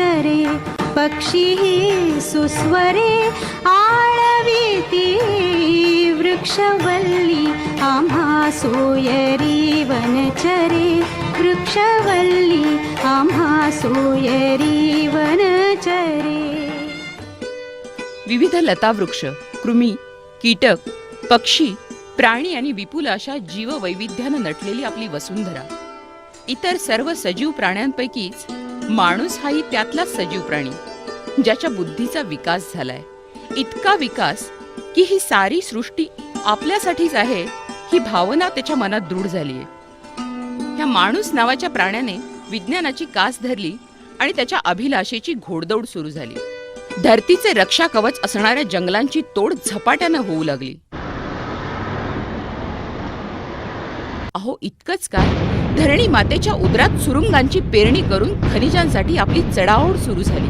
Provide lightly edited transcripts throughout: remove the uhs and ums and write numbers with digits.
वनचरे पक्षी सुस्वरे आळविती वृक्षवल्ली आम्हा सोयरी वनचरे वृक्षवल्ली आम्हा सोयरी वनचरे. विविध लतावृक्ष, कृमी, कीटक, पक्षी, प्राणी आणि विपुल अशा जीववैविध्यानं नटलेली आपली वसुंधरा. इतर सर्व सजीव प्राण्यांपैकीच माणूस हाही त्यातलाच सजीव प्राणी, ज्याच्या बुद्धीचा विकास झालाय. इतका विकास की ही सारी सृष्टी आपल्यासाठीच आहे ही भावना त्याच्या मनात दृढ झालीय. ह्या माणूस नावाच्या प्राण्याने विज्ञानाची कास धरली आणि त्याच्या अभिलाषेची घोडदौड सुरू झाली. धरतीचे रक्षा कवच असणाऱ्या जंगलांची तोड झपाट्यानं होऊ लागली. अहो इतकंच काय, धरणी मातेच्या उदरात सुरुंगांची पेरणी करून खनिजांसाठी आपली चढाओढ सुरू झाली.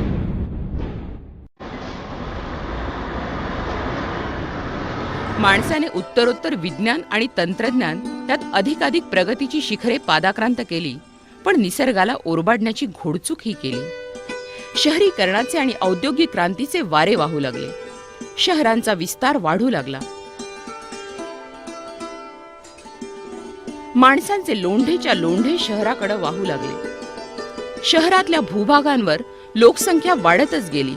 माणसाने उत्तरोत्तर विज्ञान आणि तंत्रज्ञान त्यात अधिकाधिक प्रगतीची शिखरे पादाक्रांत केली, पण निसर्गाला ओरबाडण्याची घोडचूक ही केली. शहरीकरणाचे आणि औद्योगिक क्रांतीचे वारे वाहू लागले. शहरांचा विस्तार वाढू लागला. माणसांचे लोंढेच्या लोंढे शहराकडे वाहू लागले. शहरातल्या भूभागांवर लोकसंख्या वाढतच गेली.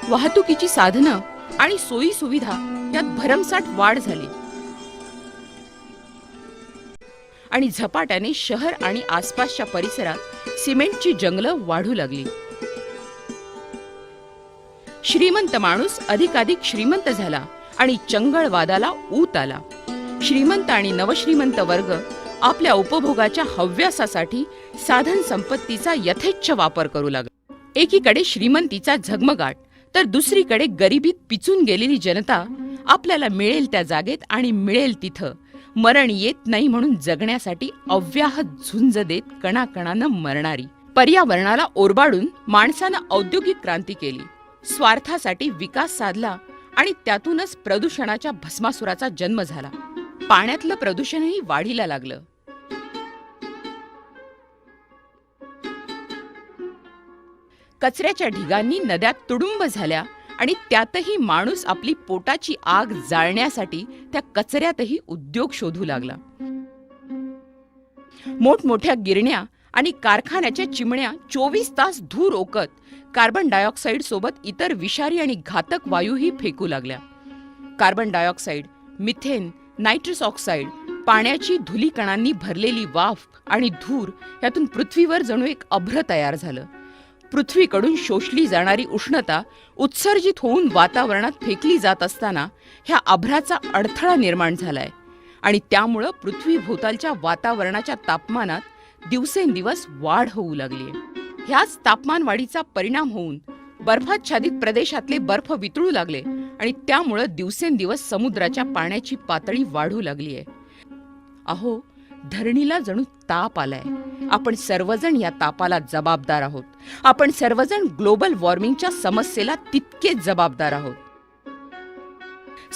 वाहतुकीची साधनं आणि सोयी सुविधा यात भरमसाठ वाढ झाली आणि झपाट्याने शहर आणि आसपासच्या परिसरात सिमेंटची जंगलं वाढू लागली. श्रीमंत माणूस अधिकाधिक श्रीमंत झाला आणि चंगळवादाला ऊत आला. श्रीमंत आणि नवश्रीमंत वर्ग आपल्या उपभोगाच्या हव्यासासाठी साधन संपत्तीचा यथेच्छ वापर करू लागला. एकीकडे श्रीमंतीचा झगमगाट तर दुसरीकडे गरिबीत पिचून गेलेली जनता आपल्याला मिळेल त्या जागेत आणि मिळेल तिथं मरण येत नाही म्हणून जगण्यासाठी अव्याहत झुंज देत कणाकणानं मरणारी. पर्यावरणाला ओरबाडून माणसानं औद्योगिक क्रांती केली, स्वार्थासाठी विकास साधला आणि त्यातूनच प्रदूषणाच्या भस्मासुराचा जन्म झाला. पाण्यातलं प्रदूषणही वाढीला लागलं. कचऱ्याच्या ढिगांनी नद्या तुडुंब झाल्या आणि त्यातही माणूस आपली पोटाची आग जाळण्यासाठी त्या कचऱ्यातही उद्योग शोधू लागला. मोठमोठ्या गिरण्या आणि कारखान्याच्या चिमण्या 24 तास धूर ओकत कार्बन डायऑक्साईड सोबत इतर विषारी आणि घातक वायूही फेकू लागल्या. Carbon dioxide, methane, nitrous oxide, पाण्याची धुलीकणांनी भरलेली वाफ आणि धूर यातून पृथ्वीवर जणू एक अभ्र तयार झालं. पृथ्वीकडून शोषली जाणारी उष्णता उत्सर्जित होऊन वातावरणात फेकली जात असताना ह्या अभ्राचा अडथळा निर्माण झालाय आणि त्यामुळं पृथ्वीभोवतालच्या वातावरणाच्या तापमानात दिवसेंदिवस वाढ होऊ लागलीय. ह्याच तापमान वाढीचा परिणाम होऊन बर्फाच्छादित प्रदेशातले बर्फ वितळू लागले आणि त्यामुळं दिवसेंदिवस समुद्राच्या पाण्याची पातळी वाढू लागलीय. अहो धरणीला जणू ताप आलाय. आपण सर्वजण या तापाला जबाबदार आहोत. आपण सर्वजण ग्लोबल वॉर्मिंगच्या समस्येला तितकेच जबाबदार आहोत.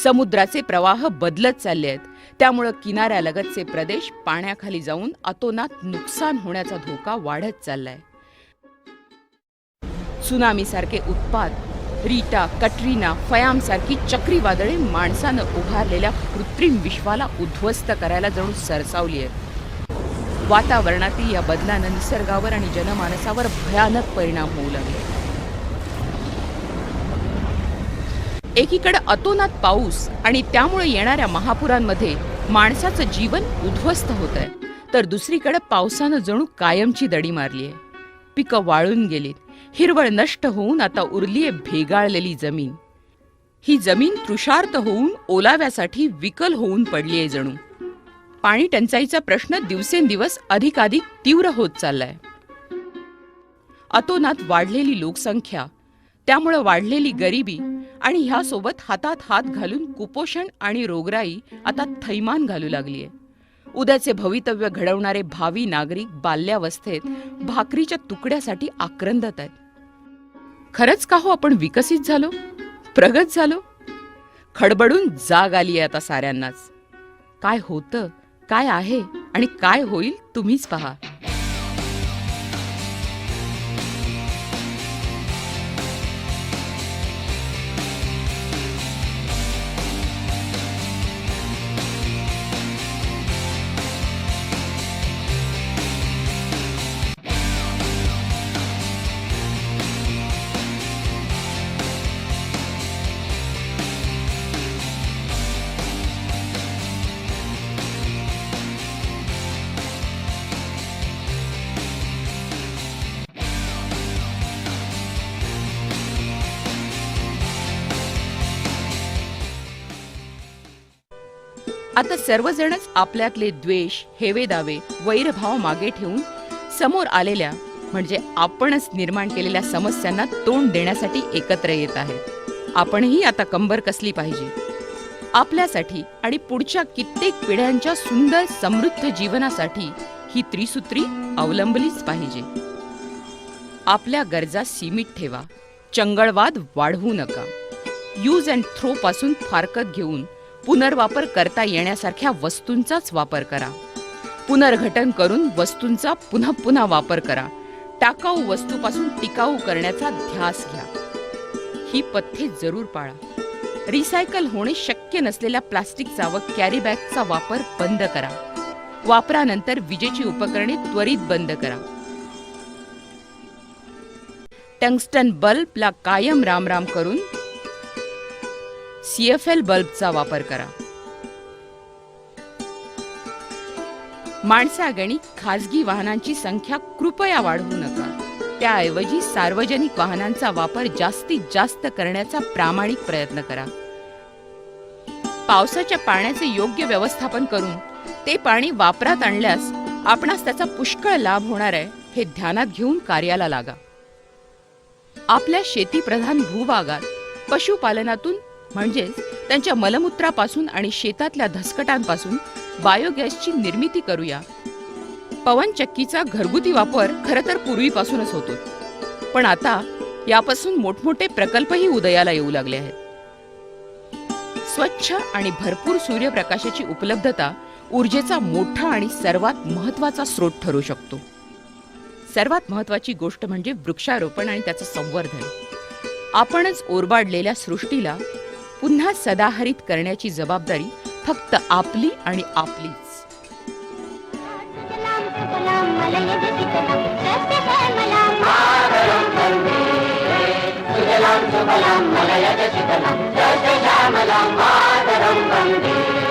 समुद्राचे प्रवाह बदलत चालले आहेत. त्यामुळं किनाऱ्यालगतचे प्रदेश पाण्याखाली जाऊन अतोनात नुकसान होण्याचा धोका वाढत चाललाय. त्सुनामी सारखे उत्पात, रीटा, कटरीना, फयाम सारखी चक्रीवादळे माणसानं उभारलेल्या कृत्रिम विश्वाला उद्ध्वस्त करायला जणू सरसावली आहेत. वातावरणातील या बदलानं निसर्गावर आणि जनमानसावर भयानक परिणाम होऊ लागले. एकीकडे अतोनात पाऊस आणि त्यामुळे येणाऱ्या महापुरांमध्ये माणसाचं जीवन उद्ध्वस्त होत आहे, तर दुसरीकडे पावसानं जणू कायमची दडी मारलीय. पिकं वाळून गेलीत. हिरवळ नष्ट होऊन आता उरलीये भेगाळलेली जमीन. ही जमीन तृषार्त होऊन ओलाव्यासाठी विकल होऊन पडलीये जणू. पाणी टंचाईचा प्रश्न दिवसेंदिवस अधिकाधिक तीव्र होत चाललाय. अतोनात वाढलेली लोकसंख्या, त्यामुळे वाढलेली गरिबी आणि ह्यासोबत हातात हात घालून कुपोषण आणि रोगराई आता थैमान घालू लागलीय. उद्याचे भवितव्य घडवणारे भावी नागरिक बाल्यावस्थेत भाकरीच्या तुकड्यासाठी आक्रंदत आहेत. खरंच का हो आपण विकसित झालो, प्रगत झालो? खडबडून जाग आली आहे आता साऱ्यांनाच. काय होतं, काय आहे आणि काय होईल तुम्हीच पहा. आता सर्वजणच आपल्यातले द्वेष, हेवेदावे, वैरभाव मागे ठेवून समोर आलेल्या म्हणजे आपणच निर्माण केलेल्या समस्यांना तोंड देण्यासाठी एकत्र येत आहेत. आपणही आता कंबर कसली पाहिजे. आपल्यासाठी आणि पुढच्या कित्येक पिढ्यांच्या सुंदर समृद्ध जीवनासाठी ही त्रिसूत्री अवलंबलीच पाहिजे. आपल्या गरजा सीमित ठेवा. चंगळवाद वाढवू नका. यूज अँड थ्रो पासून फारकत घेऊन पुनर्वापर करता येण्यासारख्या वस्तूंचाच वापर करा. पुनर्घटन करून वस्तूंचा पुन्हा पुन्हा वापर करा. टाकाऊ वस्तूपासून टिकाऊ करण्याचा ध्यास घ्या. ही पथ्ये जरूर पाळा. रिसायकल होणे शक्य नसलेल्या प्लास्टिकचा व कॅरी बॅगचा वापर बंद करा. वापरानंतर विजेची उपकरणे त्वरित बंद करा. टंगस्टन बल्बला कायम रामराम करून CFL बल्बचा वापर करा. माणसागणिक खासगी वाहनांची संख्या कृपया वाढवू नका. त्याऐवजी सार्वजनिक वाहनांचा वापर जास्तीत जास्त करण्याचा प्रामाणिक प्रयत्न करा. पावसाच्या पाण्याचे योग्य व्यवस्थापन करून ते पाणी वापरात आणल्यास आपणास त्याचा पुष्कळ लाभ होणार आहे हे ध्यानात घेऊन कार्याला लागा. आपल्या शेतीप्रधान भूभागात पशुपालनातून म्हणजेच त्यांच्या मलमूत्रापासून आणि शेतातल्या धसकटांपासून बायोगॅसची निर्मिती करूया. पवनचक्कीचा घरगुती वापर खरं तर पूर्वीपासूनच होतो, पण आता यापासून मोठमोठे प्रकल्पही उदयाला येऊ लागले आहेत. स्वच्छ आणि भरपूर सूर्यप्रकाशाची उपलब्धता ऊर्जेचा मोठा आणि सर्वात महत्त्वाचा स्रोत ठरू शकतो. सर्वात महत्त्वाची गोष्ट म्हणजे वृक्षारोपण आणि त्याचं संवर्धन. आपणच ओरबाडलेल्या सृष्टीला पुन्हा सदाहरित करण्याची जबाबदारी फक्त आपली आणि आपलीच. सुजलां सुफलां मलयज शीतलां जय जय श्यामलां मातरं वन्दे.